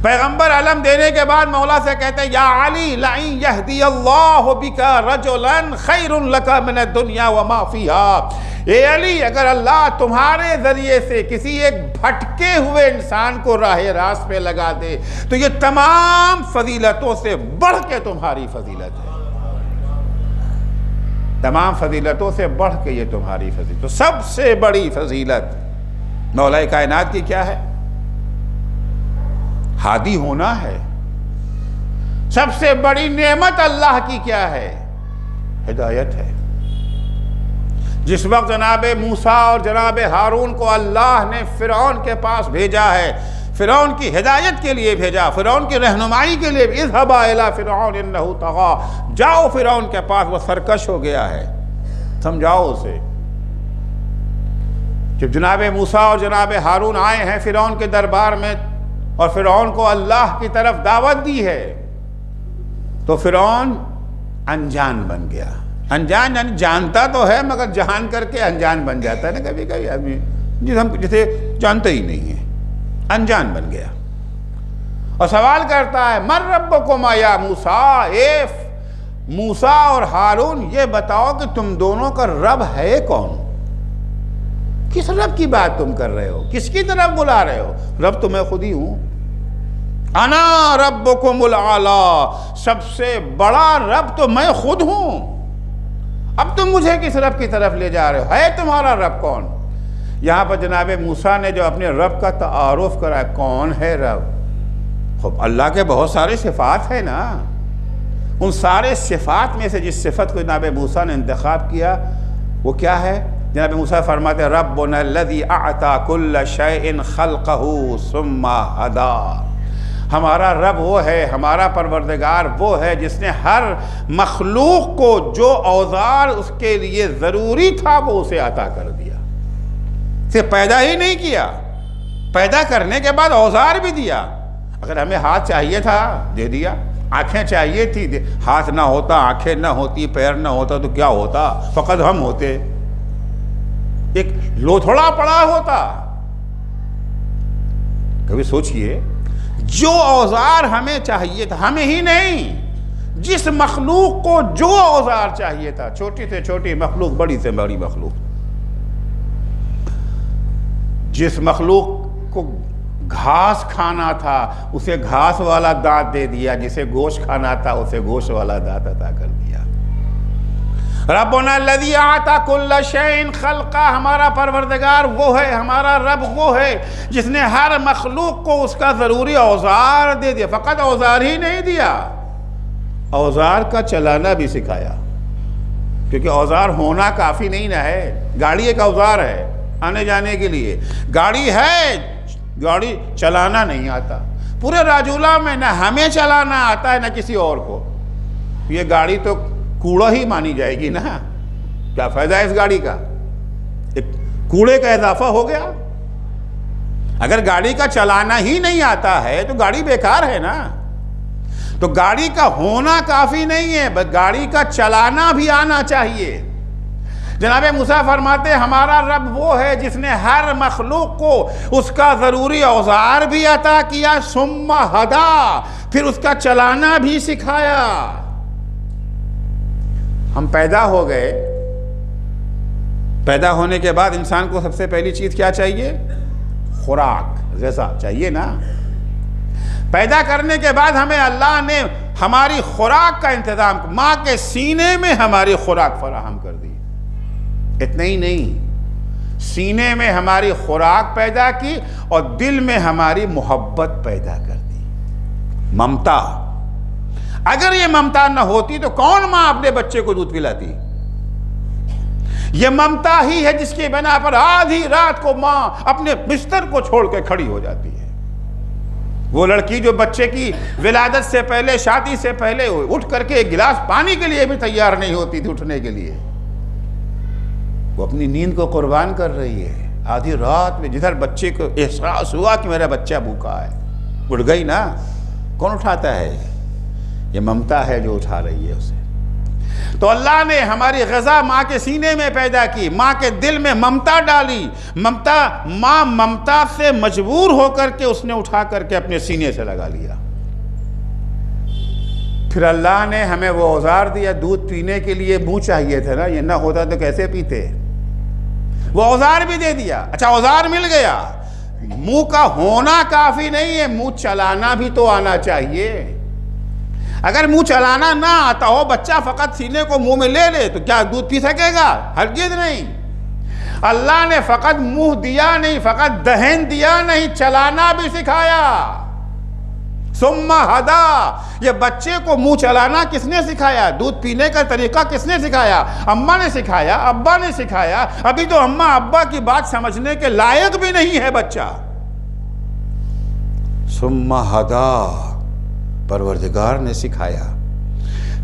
پیغمبر علم دینے کے بعد مولا سے کہتے ہیں یا علی لئن یہدی اللہ بک رجلا خیر لک من الدنیا وما فیہا، اے علی اگر اللہ تمہارے ذریعے سے کسی ایک بھٹکے ہوئے انسان کو راہ راست پہ لگا دے تو یہ تمام فضیلتوں سے بڑھ کے تمہاری فضیلت ہے، تمام فضیلتوں سے بڑھ کے یہ تمہاری فضیلت۔ تو سب سے بڑی فضیلت مولا کائنات کی کیا ہے؟ ہادی ہونا ہے۔ سب سے بڑی نعمت اللہ کی کیا ہے؟ ہدایت ہے۔ جس وقت جناب موسیٰ اور جناب ہارون کو اللہ نے فرعون کے پاس بھیجا ہے، فرعون کی ہدایت کے لیے بھیجا، فرعون کی رہنمائی کے لیے، اذهبا الى فرعون انه طغى، جاؤ فرعون کے پاس، وہ سرکش ہو گیا ہے، سمجھاؤ اسے۔ جب جناب موسیٰ اور جناب ہارون آئے ہیں فرعون کے دربار میں اور فرعون کو اللہ کی طرف دعوت دی ہے، تو فرعون انجان بن گیا۔ انجان یعنی جانتا تو ہے مگر جان کر کے انجان بن جاتا ہے نا کبھی کبھی آدمی، جسے جانتا ہی نہیں ہے، انجان بن گیا اور سوال کرتا ہے من ربکما یا موسیٰ، اے موسیٰ اور ہارون یہ بتاؤ کہ تم دونوں کا رب ہے کون؟ کس رب کی بات تم کر رہے ہو؟ کس کی طرف بلا رہے ہو؟ رب تو میں خود ہی ہوں، انا ربکم الاعلی، سب سے بڑا رب تو میں خود ہوں، اب تم مجھے کس رب کی طرف لے جا رہے ہو؟ ہے تمہارا رب کون؟ یہاں پر جناب موسیٰ نے جو اپنے رب کا تعارف کرا، کون ہے رب؟ خب اللہ کے بہت سارے صفات ہیں نا، ان سارے صفات میں سے جس صفت کو جناب موسیٰ نے انتخاب کیا وہ کیا ہے؟ جناب موسیٰ فرماتے ہیں ربنا الذی اعطا کل شیء خلقہ ثم ہدا، ہمارا رب وہ ہے، ہمارا پروردگار وہ ہے جس نے ہر مخلوق کو جو اوزار اس کے لیے ضروری تھا وہ اسے عطا کر دیا، اسے پیدا ہی نہیں کیا، پیدا کرنے کے بعد اوزار بھی دیا۔ اگر ہمیں ہاتھ چاہیے تھا دے دیا، آنکھیں چاہیے تھی، ہاتھ نہ ہوتا، آنکھیں نہ ہوتی، پیر نہ ہوتا تو کیا ہوتا؟ فقط ہم ہوتے، ایک لوتھڑا پڑا ہوتا۔ کبھی سوچئے، جو اوزار ہمیں چاہیے تھا، ہمیں ہی نہیں، جس مخلوق کو جو اوزار چاہیے تھا، چھوٹی سے چھوٹی مخلوق، بڑی سے بڑی مخلوق، جس مخلوق کو گھاس کھانا تھا اسے گھاس والا دانت دے دیا، جسے گوشت کھانا تھا اسے گوشت والا دانت عطا کر دیا۔ ربنا الذی اعطى كل شيء خلقا، ہمارا پروردگار وہ ہے، ہمارا رب وہ ہے جس نے ہر مخلوق کو اس کا ضروری اوزار دے دیا۔ فقط اوزار ہی نہیں دیا، اوزار کا چلانا بھی سکھایا، کیونکہ اوزار ہونا کافی نہیں نہ ہے۔ گاڑی ایک اوزار ہے آنے جانے کے لیے، گاڑی ہے، گاڑی چلانا نہیں آتا۔ پورے راجولہ میں نہ ہمیں چلانا آتا ہے نہ کسی اور کو، یہ گاڑی تو کوڑا ہی مانی جائے گی نا، کیا فائدہ ہے اس گاڑی کا؟ ایک کوڑے کا اضافہ ہو گیا۔ اگر گاڑی کا چلانا ہی نہیں آتا ہے تو گاڑی بیکار ہے نا۔ تو گاڑی کا ہونا کافی نہیں ہے، بس گاڑی کا چلانا بھی آنا چاہیے۔ جناب موسیٰ فرماتے ہمارا رب وہ ہے جس نے ہر مخلوق کو اس کا ضروری اوزار بھی عطا کیا، ثم ہدا، پھر اس کا چلانا بھی سکھایا۔ ہم پیدا ہو گئے، پیدا ہونے کے بعد انسان کو سب سے پہلی چیز کیا چاہیے؟ خوراک، غذا چاہیے نا۔ پیدا کرنے کے بعد ہمیں اللہ نے ہماری خوراک کا انتظام، ماں کے سینے میں ہماری خوراک فراہم کر دی۔ اتنا ہی نہیں، سینے میں ہماری خوراک پیدا کی اور دل میں ہماری محبت پیدا کر دی، ممتا۔ اگر یہ ممتا نہ ہوتی تو کون ماں اپنے بچے کو دودھ پلاتی؟ یہ ممتا ہی ہے جس کی بنا پر آدھی رات کو ماں اپنے بستر کو چھوڑ کے کھڑی ہو جاتی ہے۔ وہ لڑکی جو بچے کی ولادت سے پہلے، شادی سے پہلے اٹھ کر کے ایک گلاس پانی کے لیے بھی تیار نہیں ہوتی تھی اٹھنے کے لیے، وہ اپنی نیند کو قربان کر رہی ہے آدھی رات میں۔ جدھر بچے کو احساس ہوا کہ میرا بچہ بھوکا ہے، اٹھ گئی نا، کون اٹھاتا ہے؟ یہ ممتا ہے جو اٹھا رہی ہے اسے۔ تو اللہ نے ہماری غذا ماں کے سینے میں پیدا کی، ماں کے دل میں ممتا ڈالی، ماں ممتا سے مجبور ہو کر کے اس نے اٹھا کر کے اپنے سینے سے لگا لیا۔ پھر اللہ نے ہمیں وہ اوزار دیا، دودھ پینے کے لیے منہ چاہیے تھا نا، یہ نہ ہوتا تو کیسے پیتے؟ وہ اوزار بھی دے دیا۔ اچھا اوزار مل گیا، منہ کا ہونا کافی نہیں ہے، منہ چلانا بھی تو آنا چاہیے۔ اگر منہ چلانا نہ آتا ہو، بچہ فقط سینے کو منہ میں لے لے تو کیا دودھ پی سکے گا؟ ہرگز نہیں۔ اللہ نے فقط منہ دیا نہیں، فقط دہن دیا نہیں، چلانا بھی سکھایا۔ ثم ہدا، یہ بچے کو منہ چلانا کس نے سکھایا؟ دودھ پینے کا طریقہ کس نے سکھایا؟ اماں نے سکھایا، ابا نے سکھایا۔ ابھی تو اماں ابا کی بات سمجھنے کے لائق بھی نہیں ہے بچہ۔ ثم ہدا، پروردگار نے سکھایا۔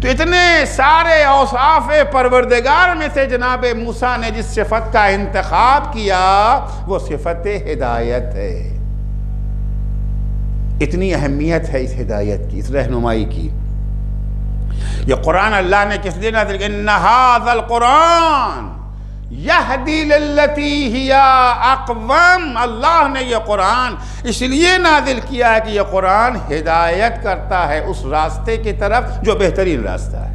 تو اتنے سارے اوصاف پروردگار میں سے جناب موسیٰ نے جس صفت کا انتخاب کیا وہ صفت ہدایت ہے۔ اتنی اہمیت ہے اس ہدایت کی، اس رہنمائی کی۔ یہ قرآن اللہ نے کس لیے نازل کیا؟ ان ھذا القرآن یہدی للتی ہی اقوم، اللہ نے یہ قرآن اس لیے نازل کیا ہے کہ یہ قرآن ہدایت کرتا ہے اس راستے کی طرف جو بہترین راستہ ہے۔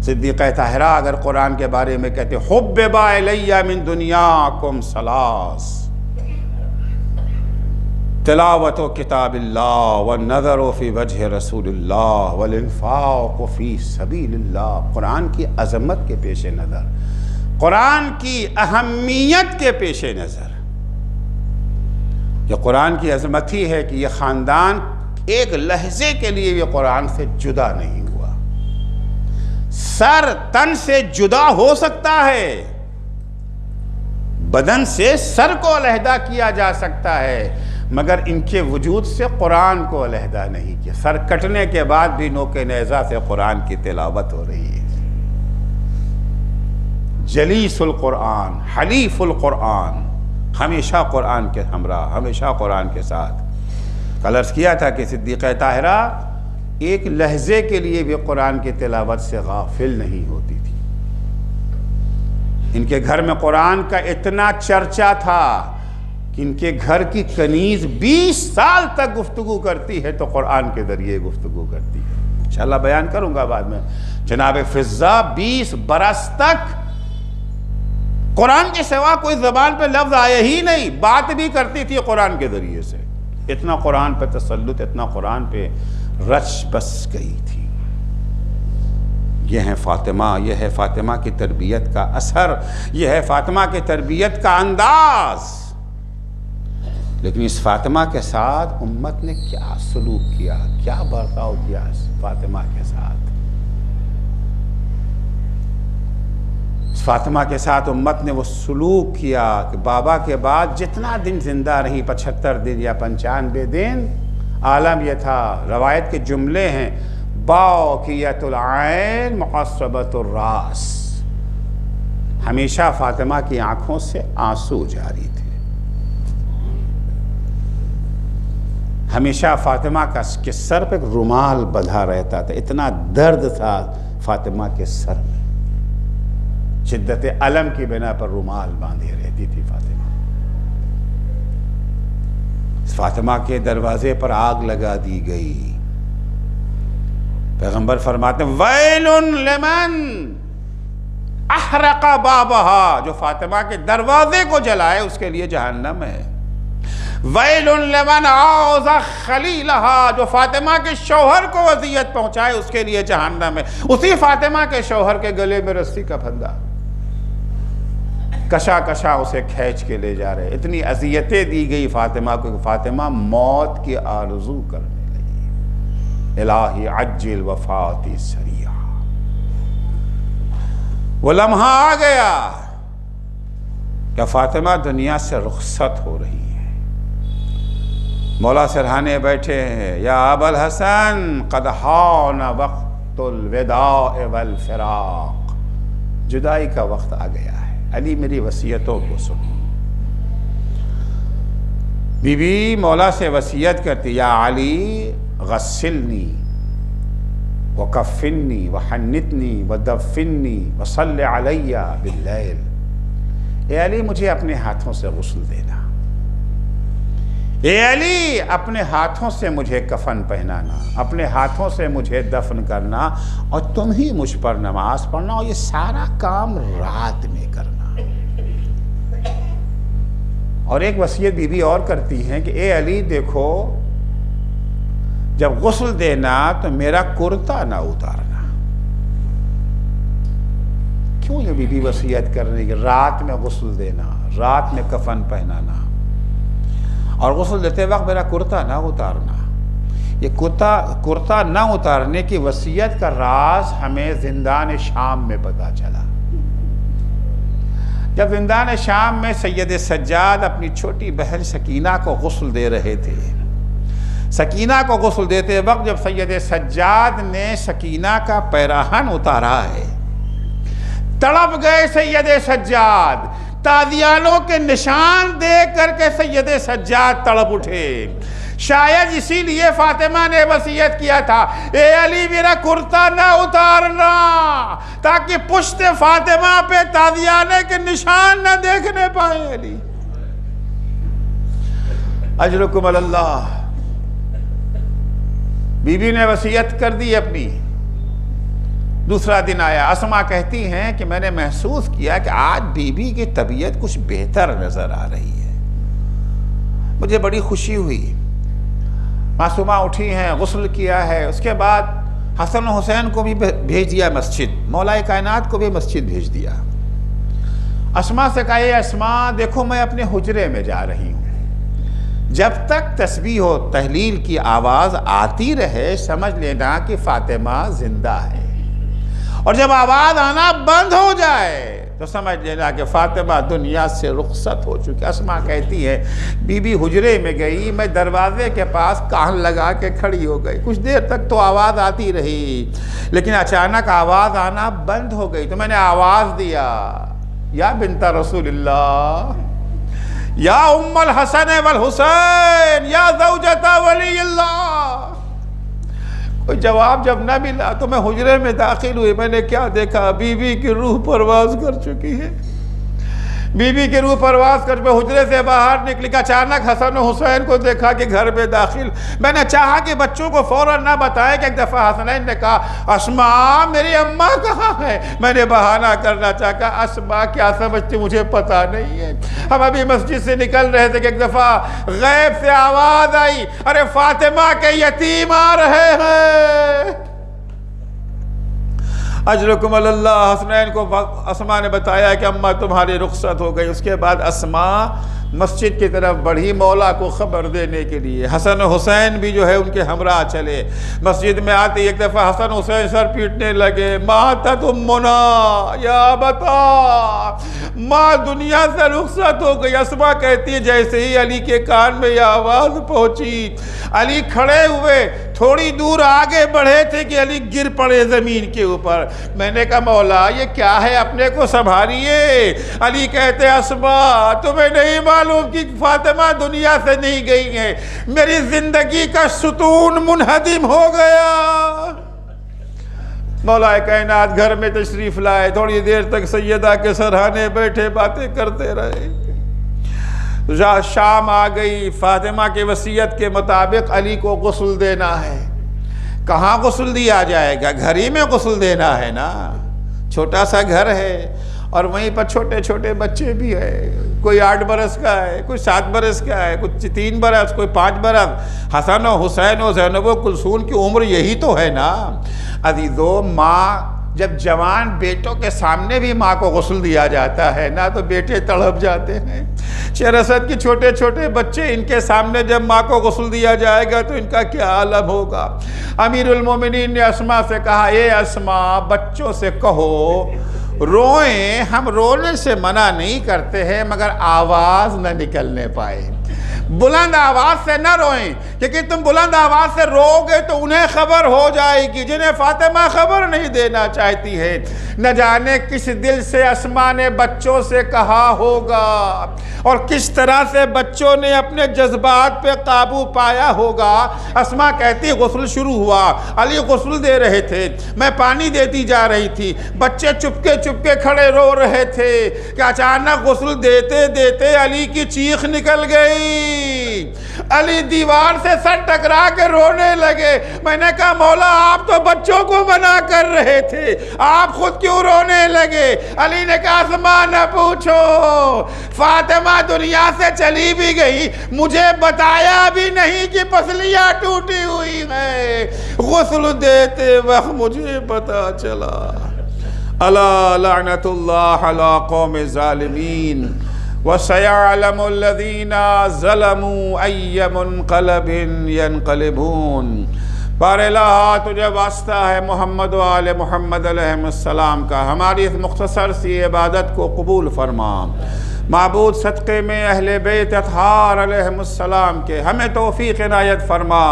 صدیقہ طاہرہ اگر قرآن کے بارے میں کہتے حبب الی من دنیاکم ثلاث، تلاوت کتاب اللہ والنظر فی وجہ رسول اللہ والانفاق فی سبیل اللہ۔ قرآن کی عظمت کے پیش نظر، قرآن کی اہمیت کے پیش نظر، یہ قرآن کی عظمت ہی ہے کہ یہ خاندان ایک لحظے کے لیے یہ قرآن سے جدا نہیں ہوا۔ سر تن سے جدا ہو سکتا ہے، بدن سے سر کو علیحدہ کیا جا سکتا ہے، مگر ان کے وجود سے قرآن کو علیحدہ نہیں کیا۔ سر کٹنے کے بعد بھی نوک نیزہ سے قرآن کی تلاوت ہو رہی ہے۔ جلیس القرآن، حلیف القرآن، ہمیشہ قرآن کے ہمراہ، ہمیشہ قرآن کے ساتھ۔ کل عرض کیا تھا کہ صدیقہ طاہرہ ایک لہجے کے لیے بھی قرآن کی تلاوت سے غافل نہیں ہوتی تھی۔ ان کے گھر میں قرآن کا اتنا چرچا تھا کہ ان کے گھر کی کنیز 20 سال تک گفتگو کرتی ہے تو قرآن کے ذریعے گفتگو کرتی ہے۔ انشاءاللہ بیان کروں گا بعد میں۔ جناب فضہ 20 برس تک قرآن کے سوا کوئی زبان پہ لفظ آیا ہی نہیں، بات بھی کرتی تھی قرآن کے ذریعے سے۔ اتنا قرآن پہ تسلط، اتنا قرآن پہ رچ بس گئی تھی۔ یہ ہے فاطمہ، یہ ہے فاطمہ کی تربیت کا اثر، یہ ہے فاطمہ کی تربیت کا انداز۔ لیکن اس فاطمہ کے ساتھ امت نے کیا سلوک کیا، کیا برتاؤ کیا اس فاطمہ کے ساتھ؟ اس فاطمہ کے ساتھ امت نے وہ سلوک کیا کہ بابا کے بعد جتنا دن زندہ رہی، 75 دن یا 95 دن، عالم یہ تھا، روایت کے جملے ہیں، باقیت العین مقصبت الراس، ہمیشہ فاطمہ کی آنکھوں سے آنسو جاری تھے، ہمیشہ فاطمہ کے سر پہ رومال بندھا رہتا تھا، اتنا درد تھا فاطمہ کے سر میں، شدت علم کی بنا پر رومال باندھے رہتی تھی فاطمہ۔ فاطمہ کے دروازے پر آگ لگا دی گئی۔ پیغمبر فرماتے ہیں ویل لمن احرق بابہا، جو فاطمہ کے دروازے کو جلائے اس کے لیے جہنم ہے۔ ویل لمن عوض خلیلہا، جو فاطمہ کے شوہر کو اذیت پہنچائے اس کے لیے جہنم ہے۔ اسی فاطمہ کے شوہر کے گلے میں رسی کا پھندا، کشا کشا اسے کھینچ کے لے جا رہے، اتنی اذیتیں دی گئی فاطمہ کو کہ فاطمہ موت کی آرزو کرنے لگی۔ الہی عجل وفاتی سریعہ، وہ لمحہ آ گیا کہ فاطمہ دنیا سے رخصت ہو رہی ہے۔ مولا سرہانے بیٹھے ہیں، یا ابا الحسن قد حان وقت الوداع والفراق، جدائی کا وقت آ گیا ہے، علی میری وصیتوں کو سنو۔ بی بی مولا سے وصیت کرتی، یا علی غسلنی وکفنی وحنتنی ودفنی وصل علی باللیل، اے علی مجھے اپنے ہاتھوں سے غسل دینا، اے علی اپنے ہاتھوں سے مجھے کفن پہنانا، اپنے ہاتھوں سے مجھے دفن کرنا، اور تم ہی مجھ پر نماز پڑھنا، اور یہ سارا کام رات میں کرنا۔ اور ایک وصیت بی بی اور کرتی ہیں کہ اے علی دیکھو، جب غسل دینا تو میرا کرتا نہ اتارنا۔ کیوں یہ بی بی وصیت کر رہی ہے کہ رات میں غسل دینا، رات میں کفن پہنانا، اور غسل دیتے وقت میرا کرتا نہ اتارنا؟ یہ کرتا نہ اتارنے کی وصیت کا راز ہمیں زندان شام میں پتہ چلا۔ جب زندان شام میں سید سجاد اپنی چھوٹی بہن سکینہ کو غسل دے رہے تھے، سکینہ کو غسل دیتے وقت جب سید سجاد نے سکینہ کا پیراہن اتارا ہے، تڑپ گئے سید سجاد، تادیانوں کے نشان دیکھ کر کے سید سجاد تڑپ اٹھے۔ شاید اسی لیے فاطمہ نے وصیت کیا تھا، اے علی میرا کرتا نہ اتارنا، تاکہ پشت فاطمہ پہ تادیانے کے نشان نہ دیکھنے پائے۔ علی اجرکم اللہ۔ بی بی نے وصیت کر دی اپنی۔ دوسرا دن آیا، اسما کہتی ہیں کہ میں نے محسوس کیا کہ آج بی بی کی طبیعت کچھ بہتر نظر آ رہی ہے، مجھے بڑی خوشی ہوئی۔ معصومہ اٹھی ہیں، غسل کیا ہے، اس کے بعد حسن و حسین کو بھی بھیج دیا مسجد، مولا کائنات کو بھی مسجد بھیج دیا۔ اسما سے کہا، اے اسما دیکھو میں اپنے حجرے میں جا رہی ہوں، جب تک تسبیح و تحلیل کی آواز آتی رہے سمجھ لینا کہ فاطمہ زندہ ہے، اور جب آواز آنا بند ہو جائے تو سمجھ لینا کہ فاطمہ دنیا سے رخصت ہو چکی۔ اسما کہتی ہے بی بی حجرے میں گئی، میں دروازے کے پاس کان لگا کے کھڑی ہو گئی، کچھ دیر تک تو آواز آتی رہی، لیکن اچانک آواز آنا بند ہو گئی، تو میں نے آواز دیا، یا بنت رسول اللہ، یا ام الحسن والحسین، یا زوجۃ ولی اللہ، کوئی جواب جب نہ ملا تو میں حجرے میں داخل ہوئی. میں نے کیا دیکھا؟ بیوی کی روح پرواز کر چکی ہے. بیوی کی روح پرواز کر میں حجرے سے باہر نکلی. اچانک حسن و حسین کو دیکھا کہ گھر میں داخل. میں نے چاہا کہ بچوں کو فوراً نہ بتائیں کہ ایک دفعہ حسنین نے کہا اسماء میری اماں کہاں ہے. میں نے بہانہ کرنا چاہا اسماء کیا سمجھتی مجھے پتا نہیں ہے. ہم ابھی مسجد سے نکل رہے تھے کہ ایک دفعہ غیب سے آواز آئی ارے فاطمہ کے یتیم آ رہے ہیں. اجرکم اللہ. حسنین کو اسماء نے بتایا کہ اماں تمہاری رخصت ہو گئی. اس کے بعد اسماء مسجد کی طرف بڑھی مولا کو خبر دینے کے لیے. حسن و حسین بھی جو ہے ان کے ہمراہ چلے. مسجد میں آتے ایک دفعہ حسن حسین سر پیٹنے لگے. ماتت امنا یا بتا ماں دنیا سے رخصت ہو گئی. اسماء کہتی ہے جیسے ہی علی کے کان میں یہ آواز پہنچی علی کھڑے ہوئے. تھوڑی دور آگے بڑھے تھے کہ علی گر پڑے زمین کے اوپر. میں نے کہا مولا یہ کیا ہے اپنے کو سنبھالیے. علی کہتے اسماء تمہیں نہیں معلوم کہ فاطمہ دنیا سے نہیں گئی ہے. میری زندگی کا ستون منہدم ہو گیا. مولا کائنات گھر میں تشریف لائے. تھوڑی دیر تک سیدہ کے سرہانے بیٹھے باتیں کرتے رہے. شام آ گئی. فاطمہ کے وصیت کے مطابق علی کو غسل دینا ہے. کہاں غسل دیا جائے گا؟ گھر ہی میں غسل دینا ہے نا. چھوٹا سا گھر ہے اور وہیں پر چھوٹے چھوٹے بچے بھی ہیں. کوئی 8 برس کا ہے, کوئی 7 برس کا ہے, کوئی 3 برس, کوئی 5 برس. حسن و حسین و زینب و کلثوم کی عمر یہی تو ہے نا. عزیزو ماں جب جوان بیٹوں کے سامنے بھی ماں کو غسل دیا جاتا ہے نا تو بیٹے تڑپ جاتے ہیں. شہرزاد کی چھوٹے چھوٹے بچے ان کے سامنے جب ماں کو غسل دیا جائے گا تو ان کا کیا عالم ہوگا. امیر المومنین نے اسماء سے کہا اے اسماء بچوں سے کہو روئیں. ہم رونے سے منع نہیں کرتے ہیں مگر آواز نہ نکلنے پائے. بلند آواز سے نہ روئیں کیونکہ تم بلند آواز سے رو گے تو انہیں خبر ہو جائے گی جنہیں فاطمہ خبر نہیں دینا چاہتی ہے. نہ جانے کس دل سے اسماء نے بچوں سے کہا ہوگا اور کس طرح سے بچوں نے اپنے جذبات پہ قابو پایا ہوگا. اسماء کہتی غسل شروع ہوا. علی غسل دے رہے تھے. میں پانی دیتی جا رہی تھی. بچے چپکے چپکے کھڑے رو رہے تھے کہ اچانک غسل دیتے دیتے علی کی چیخ نکل گئی. علی دیوار سے سر ٹکرا کے رونے لگے. میں نے کہا مولا آپ تو بچوں کو منع کر رہے تھے, آپ خود کیوں رونے لگے؟ علی نے کہا اسماء نہ پوچھو, فاطمہ دنیا سے چلی بھی گئی, مجھے بتایا بھی نہیں کہ پسلیاں ٹوٹی ہوئی ہیں. غسل دیتے وقت مجھے پتا چلا. الا لعنت اللہ علی قوم ظالمین وَسَيَعْلَمُ الَّذِينَ ظَلَمُوا أَيَّ مُنْقَلَبٍ يَنْقَلِبُونَ. بار الہ تجھے واسطہ ہے محمد و آل محمد علیہ السلام کا, ہماری اس مختصر سی عبادت کو قبول فرما. معبود صدقے میں اہل بیت اطہار علیہ السلام کے ہمیں توفیق عنایت فرما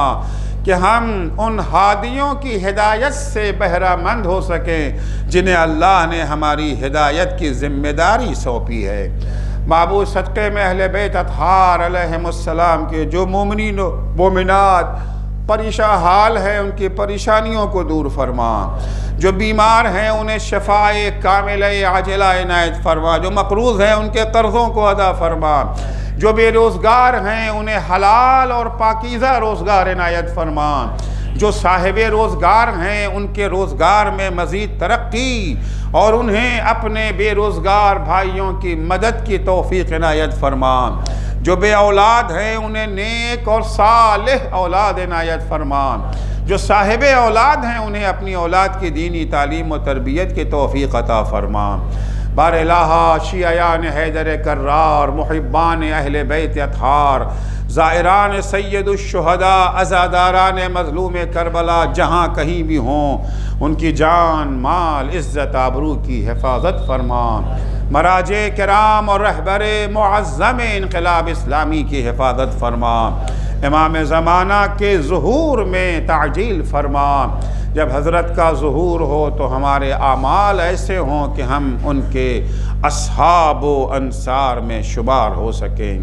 کہ ہم ان ہادیوں کی ہدایت سے بہرہ مند ہو سکیں جنہیں اللہ نے ہماری ہدایت کی ذمہ داری سونپی ہے. معبود صدقے میں اہل بیت اطہار علیہ السلام کے جو مومنین و مومنات پریشان حال ہے ان کی پریشانیوں کو دور فرما. جو بیمار ہیں انہیں شفائے کاملہ عاجلہ عنایت فرما. جو مقروض ہیں ان کے قرضوں کو ادا فرما. جو بے روزگار ہیں انہیں حلال اور پاکیزہ روزگار عنایت فرما. جو صاحب روزگار ہیں ان کے روزگار میں مزید ترقی اور انہیں اپنے بے روزگار بھائیوں کی مدد کی توفیق عنایت فرما. جو بے اولاد ہیں انہیں نیک اور صالح اولاد عنایت فرما. جو صاحب اولاد ہیں انہیں اپنی اولاد کی دینی تعلیم و تربیت کی توفیق عطا فرما. بار الہ شیعیان حیدر کرار, محبان اہل بیت اطہار, زائران سید الشہداء, عزاداران مظلوم کربلا جہاں کہیں بھی ہوں ان کی جان مال عزت آبرو کی حفاظت فرما. مراجع کرام اور رہبر معظم انقلاب اسلامی کی حفاظت فرما. امام زمانہ کے ظہور میں تعجیل فرما. جب حضرت کا ظہور ہو تو ہمارے اعمال ایسے ہوں کہ ہم ان کے اصحاب و انصار میں شمار ہو سکیں.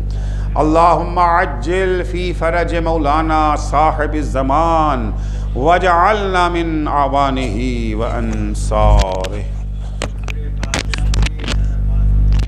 اللہم عجل فی فرج مولانا صاحب الزمان وجعلنا من اعوانه وانصاره.